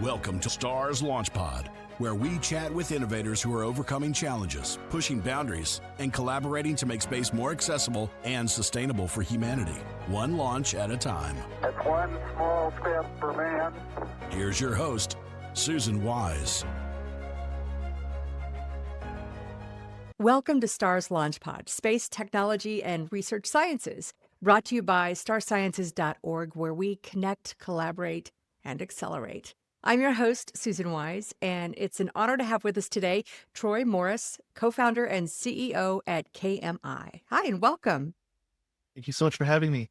Welcome to Stars Launch Pod, where we chat with innovators who are overcoming challenges, pushing boundaries, and collaborating to make space more accessible and sustainable for humanity, one launch at a time. It's one small step for man. Here's your host, Susan Wise. Welcome to STARS LaunchPod, Space Technology and Research Sciences, brought to you by starsciences.org, where we connect, collaborate, and accelerate. I'm your host, Susan Wise, and it's an honor to have with us today Troy Morris, co-founder and CEO at KMI. Hi, and welcome. Thank you so much for having me.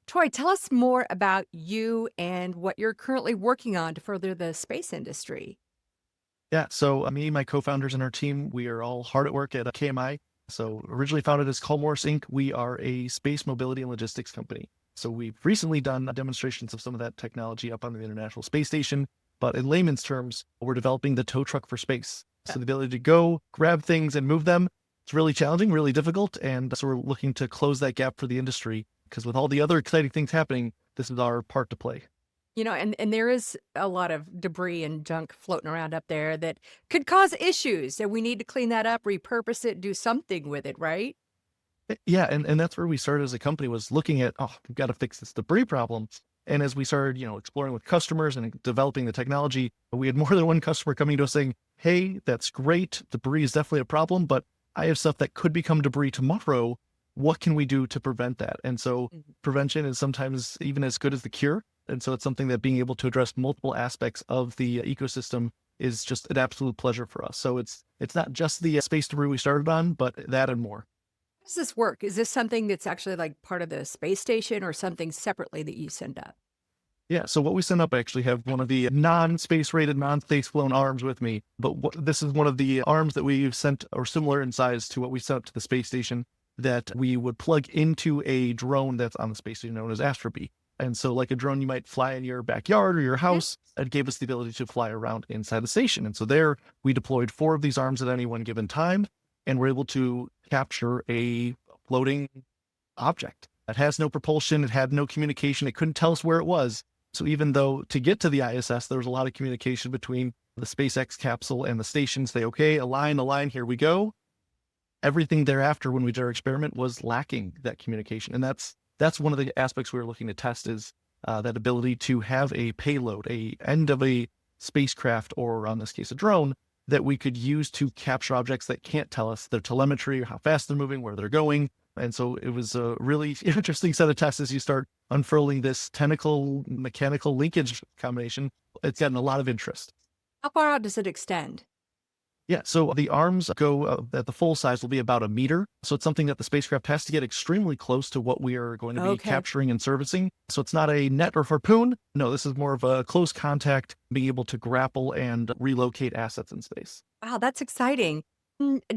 Troy, tell us more about you and what you're currently working on to further the space industry. Yeah, so me, my co-founders and our team, we are all hard at work at KMI. So originally founded as Call Morris Inc., we are a space mobility and logistics company. So we've recently done demonstrations of some of that technology up on the International Space Station. But in layman's terms, we're developing the tow truck for space. So the ability to go, grab things and move them, it's really challenging, really difficult. And so we're looking to close that gap for the industry because with all the other exciting things happening, this is our part to play. You know, and there is a lot of debris and junk floating around up there that could cause issues. And we need to clean that up, repurpose it, do something with it, right? Yeah, and that's where we started as a company, was looking at, we've got to fix this debris problem. And as we started, exploring with customers and developing the technology, we had more than one customer coming to us saying, hey, that's great. Debris is definitely a problem, but I have stuff that could become debris tomorrow. What can we do to prevent that? And so prevention is sometimes even as good as the cure. And so it's something that being able to address multiple aspects of the ecosystem is just an absolute pleasure for us. So it's not just the space debris we started on, but that and more. How does this work? Is this something that's actually like part of the space station or something separately that you send up? Yeah, so what we send up, I actually have one of the non-space rated, non-space flown arms with me. But this is one of the arms that we've sent, or similar in size to what we sent up to the space station, that we would plug into a drone that's on the space station known as Astrobee. And so like a drone you might fly in your backyard or your house, it gave us the ability to fly around inside the station. And so there we deployed 4 of these arms at any one given time, and we're able to capture a floating object that has no propulsion. It had no communication. It couldn't tell us where it was. So even though to get to the ISS, there was a lot of communication between the SpaceX capsule and the station, say, okay, align, here we go. Everything thereafter, when we did our experiment, was lacking that communication. And that's one of the aspects we were looking to test, is that ability to have a payload, a end of a spacecraft, or in this case, a drone, that we could use to capture objects that can't tell us their telemetry, or how fast they're moving, where they're going. And so it was a really interesting set of tests as you start unfurling this tentacle mechanical linkage combination. It's gotten a lot of interest. How far out does it extend? Yeah, so the arms go at the full size will be about 1 meter. So it's something that the spacecraft has to get extremely close to what we are going to be capturing and servicing. So it's not a net or harpoon. No, this is more of a close contact, being able to grapple and relocate assets in space. Wow, that's exciting.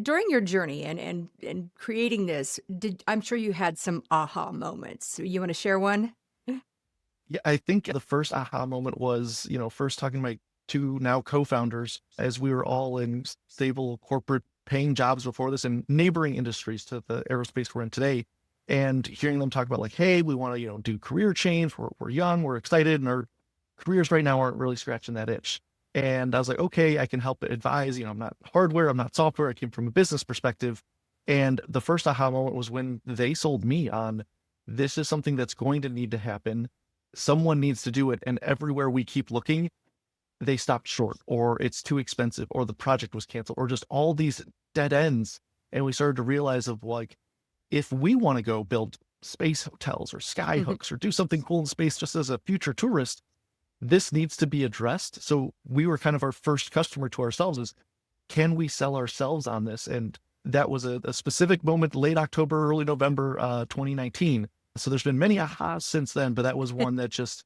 During your journey and creating this, I'm sure you had some aha moments. You want to share one? Yeah, I think the first aha moment was, first talking to my 2 now co-founders, as we were all in stable corporate paying jobs before this in neighboring industries to the aerospace we're in today, and hearing them talk about like, hey, we want to, do career change. We're young, we're excited, and our careers right now aren't really scratching that itch. And I was like, okay, I can help advise. I'm not hardware, I'm not software. I came from a business perspective. And the first aha moment was when they sold me on, this is something that's going to need to happen. Someone needs to do it. And everywhere we keep looking, they stopped short, or it's too expensive, or the project was canceled, or just all these dead ends. And we started to realize of like, if we want to go build space hotels or sky hooks or do something cool in space just as a future tourist, this needs to be addressed. So we were kind of our first customer to ourselves, is, can we sell ourselves on this? And that was a specific moment, late October, early November, 2019. So there's been many ahas since then, but that was one that just,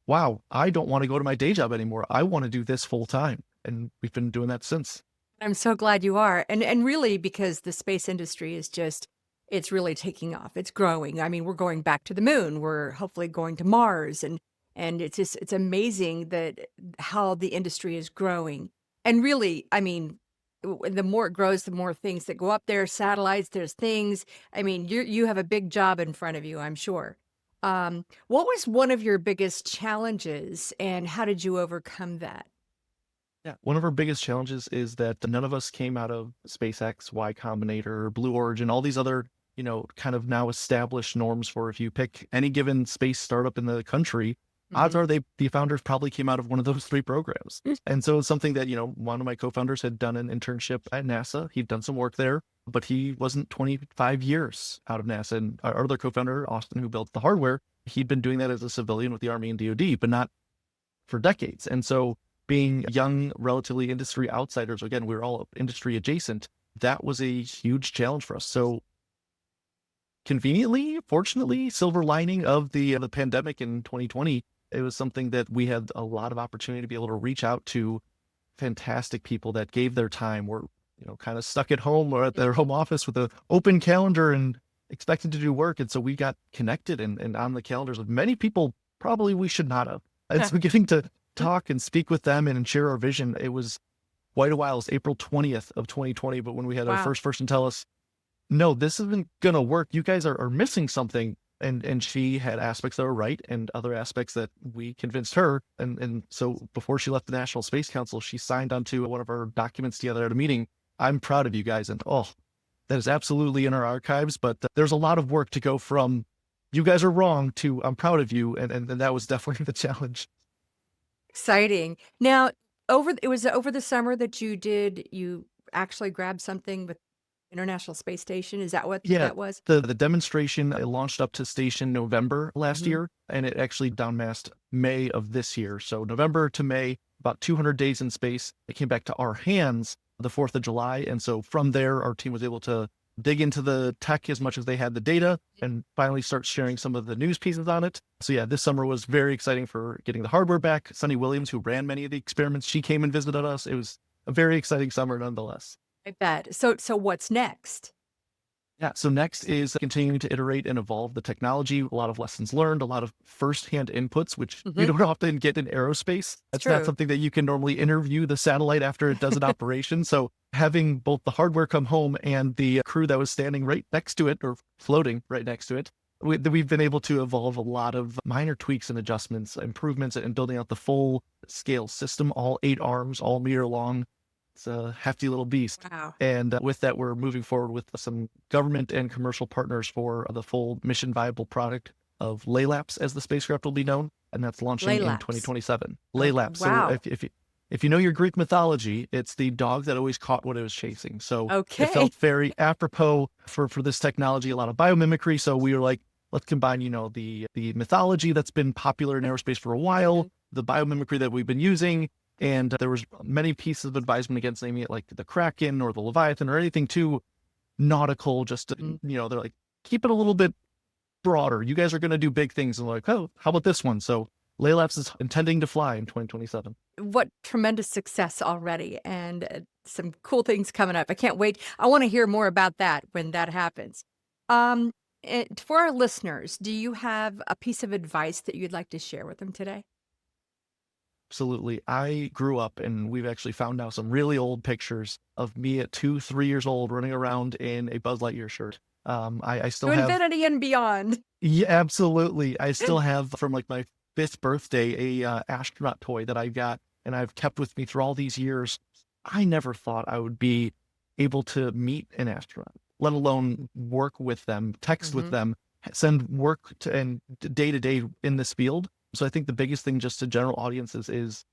wow, I don't want to go to my day job anymore. I want to do this full time. And we've been doing that since. I'm so glad you are. And really, because the space industry is it's really taking off. It's growing. I mean, we're going back to the moon. We're hopefully going to Mars. And it's amazing that how the industry is growing. And really, I mean, the more it grows, the more things that go up there, satellites, there's things. I mean, you have a big job in front of you, I'm sure. What was one of your biggest challenges and how did you overcome that? Yeah. One of our biggest challenges is that none of us came out of SpaceX, Y Combinator, Blue Origin, all these other, kind of now established norms for if you pick any given space startup in the country, odds Mhm. are the founders probably came out of one of those three programs. Mm. And so it's something that, one of my co-founders had done an internship at NASA. He'd done some work there, but he wasn't 25 years out of NASA. And our other co-founder, Austin, who built the hardware, he'd been doing that as a civilian with the Army and DoD, but not for decades. And so being young, relatively industry outsiders, again, we were all industry adjacent. That was a huge challenge for us. So conveniently, fortunately, silver lining of the pandemic in 2020, it was something that we had a lot of opportunity to be able to reach out to fantastic people that gave their time, were kind of stuck at home or at their home office with an open calendar and expected to do work. And so we got connected and on the calendars with many people probably we should not have. And so getting to talk and speak with them and share our vision, it was quite a while. It was April 20th of 2020. But when we had our Wow. first person tell us, no, this isn't going to work. You guys are missing something. And she had aspects that were right and other aspects that we convinced her. And so before she left the National Space Council, she signed onto one of our documents together at a meeting. I'm proud of you guys. And that is absolutely in our archives. But there's a lot of work to go from you guys are wrong to I'm proud of you. And that was definitely the challenge. Exciting. Now, it was over the summer that you actually grabbed something with International Space Station. Is that what Yeah, that was? the demonstration, it launched up to station November last Mhm. year, and it actually downmasked May of this year. So November to May, about 200 days in space. It came back to our hands the 4th of July. And so from there, our team was able to dig into the tech as much as they had the data and finally start sharing some of the news pieces on it. So yeah, this summer was very exciting for getting the hardware back. Sunny Williams, who ran many of the experiments, she came and visited us. It was a very exciting summer nonetheless. I bet. So what's next? Yeah. So next is continuing to iterate and evolve the technology. A lot of lessons learned, a lot of firsthand inputs, which you Mhm. don't often get in aerospace. It's That's not true. something that you can normally interview the satellite after it does an operation. So having both the hardware come home and the crew that was standing right next to it or floating right next to it, we've been able to evolve a lot of minor tweaks and adjustments, improvements, and building out the full scale system, all 8 arms, all meter long. It's a hefty little beast. Wow. And with that, we're moving forward with some government and commercial partners for the full mission viable product of LAYLAPS, as the spacecraft will be known. And that's launching in Laylaps. 2027. Okay. LAYLAPS. So Wow. if you know your Greek mythology, it's the dog that always caught what it was chasing. So it Okay. felt very apropos for this technology, a lot of biomimicry. So we were like, let's combine, the mythology that's been popular in aerospace for a while, Mhm. the biomimicry that we've been using, and there was many pieces of advisement against naming it like the Kraken or the Leviathan or anything too nautical. Just to, Mm. they're like, keep it a little bit broader. You guys are going to do big things. And we're like, oh, how about this one? So Laylabs is intending to fly in 2027. What tremendous success already and some cool things coming up. I can't wait. I want to hear more about that when that happens. Um, for our listeners, do you have a piece of advice that you'd like to share with them today? Absolutely. I grew up and we've actually found now some really old pictures of me at 2, 3 years old running around in a Buzz Lightyear shirt. I still To have, infinity and beyond. yeah, absolutely. I still have from like my 5th birthday, a astronaut toy that I got and I've kept with me through all these years. I never thought I would be able to meet an astronaut, let alone work with them, text with Hmm. them, send work to and day to day in this field. So I think the biggest thing just to general audiences is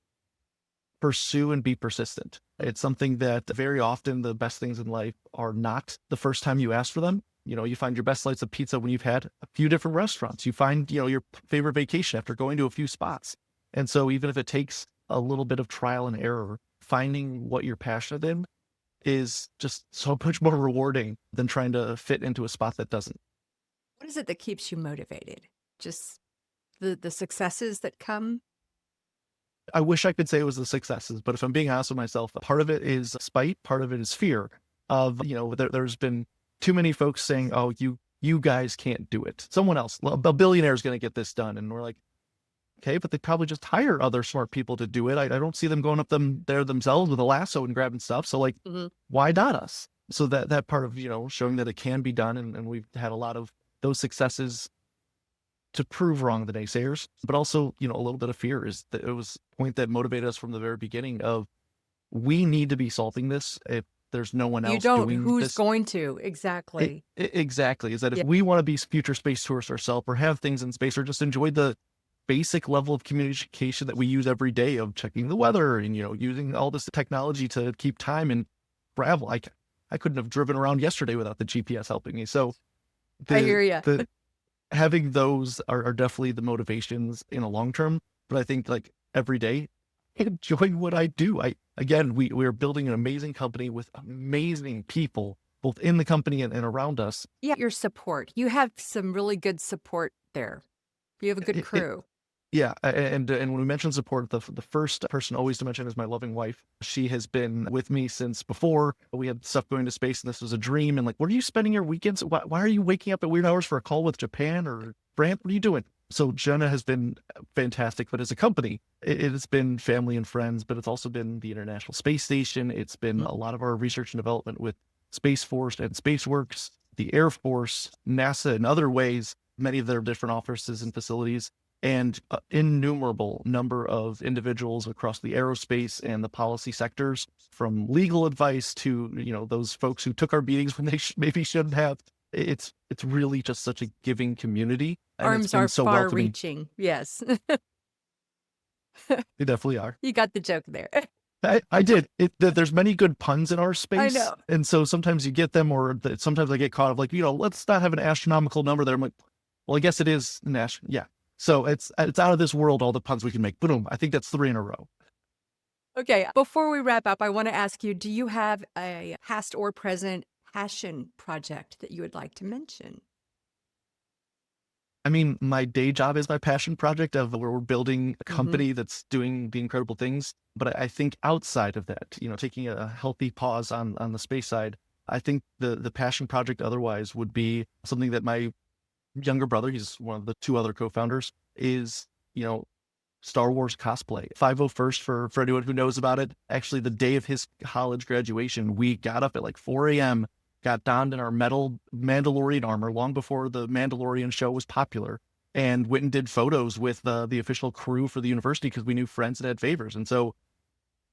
pursue and be persistent. It's something that very often the best things in life are not the first time you ask for them. You find your best slice of pizza when you've had a few different restaurants. You find, your favorite vacation after going to a few spots. And so even if it takes a little bit of trial and error, finding what you're passionate in is just so much more rewarding than trying to fit into a spot that doesn't. What is it that keeps you motivated? Just the successes that come? I wish I could say it was the successes, but if I'm being honest with myself, part of it is spite, part of it is fear of, there's been too many folks saying, oh, you guys can't do it. Someone else, a billionaire is going to get this done. And we're like, okay, but they probably just hire other smart people to do it. I don't see them going up them there themselves with a lasso and grabbing stuff. So like, Hmm. why not us? So that part of, showing that it can be done. And we've had a lot of those successes to prove wrong the naysayers, but also, a little bit of fear is that it was a point that motivated us from the very beginning of we need to be solving this if there's no one You else don't. doing Who's this. going to? Exactly. Exactly. Is that if Yeah. we want to be future space tourists ourselves or have things in space or just enjoy the basic level of communication that we use every day of checking the weather and, using all this technology to keep time and travel. I couldn't have driven around yesterday without the GPS helping me. So I hear you. the having those are definitely the motivations in a long term. But I think like every day, enjoying what I do. We're building an amazing company with amazing people, both in the company and around us. Yeah, your support. You have some really good support there. You have a good crew. Yeah, and when we mention support, the first person always to mention is my loving wife. She has been with me since before we had stuff going to space, and this was a dream. And like, where are you spending your weekends? Why are you waking up at weird hours for a call with Japan or France? What are you doing? So Jenna has been fantastic, but as a company, it has been family and friends, but it's also been the International Space Station. It's been a lot of our research and development with Space Force and SpaceWorks, the Air Force, NASA, and other ways, many of their different offices and facilities, and innumerable number of individuals across the aerospace and the policy sectors, from legal advice to, those folks who took our meetings when they maybe shouldn't have. It's really just such a giving community. And Arms it's been are so far welcoming. reaching. Yes. They definitely are. You got the joke there. I did. There's many good puns in our space. know. And so sometimes you get them, or sometimes I get caught of like, let's not have an astronomical number there. I'm like, well, I guess it is yeah. So it's out of this world, all the puns we can make. Boom. I think that's 3 in a row. Okay. Before we wrap up, I want to ask you, do you have a past or present passion project that you would like to mention? I mean, my day job is my passion project of where we're building a company that's doing the incredible things. But I think outside of that, taking a healthy pause on the space side, I think the passion project otherwise would be something that my younger brother, he's one of the 2 other co-founders, is, Star Wars cosplay. 501st for anyone who knows about it. Actually, the day of his college graduation, we got up at like 4 a.m., got donned in our metal Mandalorian armor long before the Mandalorian show was popular, and went and did photos with the official crew for the university because we knew friends that had favors. And so,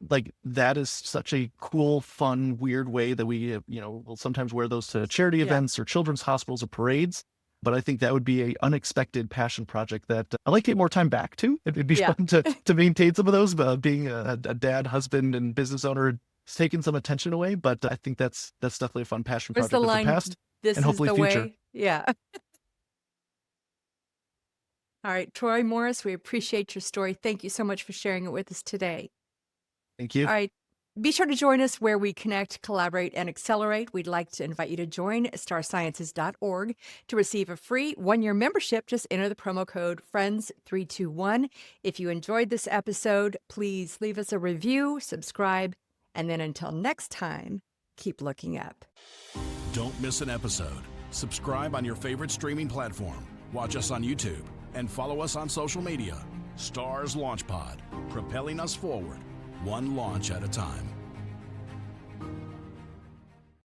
like, that is such a cool, fun, weird way that we, will sometimes wear those to charity events or children's hospitals or parades. But I think that would be an unexpected passion project that I'd like to get more time back to. It'd be fun to maintain some of those, being a dad, husband, and business owner. It's taken some attention away, but I think that's definitely a fun passion project the of line, the past this and hopefully is the future. way. Yeah. All right, Troy Morris, we appreciate your story. Thank you so much for sharing it with us today. Thank you. All right. Be sure to join us where we connect, collaborate, and accelerate. We'd like to invite you to join starsciences.org to receive a free 1-year membership. Just enter the promo code FRIENDS321. If you enjoyed this episode, please leave us a review, subscribe, and then until next time, keep looking up. Don't miss an episode. Subscribe on your favorite streaming platform. Watch us on YouTube and follow us on social media. Stars Launch Pod, propelling us forward, one launch at a time.